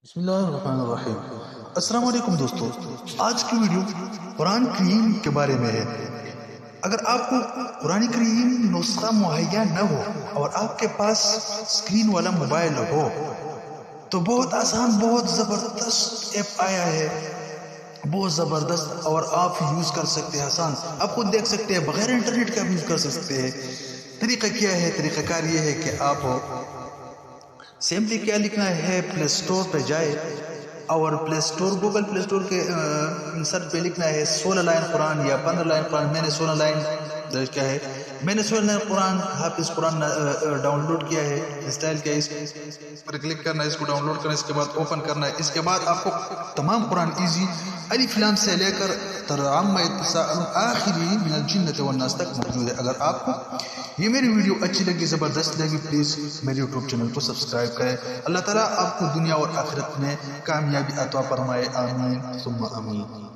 بسم اللہ الرحمن الرحیم۔ السلام علیکم دوستو، آج کی ویڈیو قرآن کریم کے بارے میں ہے۔ اگر آپ کو قرآن کریم نسخہ مہیا نہ ہو اور آپ کے پاس اسکرین والا موبائل ہو تو بہت آسان، بہت زبردست ایپ آیا ہے، بہت زبردست، اور آپ یوز کر سکتے ہیں آسان۔ آپ خود دیکھ سکتے ہیں، بغیر انٹرنیٹ کا بھی یوز کر سکتے ہیں۔ طریقہ کیا ہے؟ طریقہ کار یہ ہے کہ آپ سمپلی کیا لکھنا ہے، پلے سٹور پہ جائے اور پلے سٹور، گوگل پلے سٹور کے سرچ پہ لکھنا ہے 16 لائن قرآن یا 15 لائن قرآن۔ میں نے 16 لائن کیا ہے، میں نے 16 لائن قرآن، حافظ قرآن ڈاؤن لوڈ کیا ہے، انسٹال کیا ہے۔ اس پر کلک کرنا ہے، اس کو ڈاؤن لوڈ کرنا ہے، اس کے بعد اوپن کرنا ہے۔ اس کے بعد آپ کو تمام قرآن ایزی الف لام سے لے کر عما یتساءلون آخری من الجنۃ والناس تک موجود ہے۔ اگر آپ کو یہ میری ویڈیو اچھی لگی، زبردست لگی، پلیز میرے یوٹیوب چینل کو سبسکرائب کریں۔ اللہ تعالیٰ آپ کو دنیا اور آخرت میں کامیابی عطا فرمائے، آمین ثم آمین۔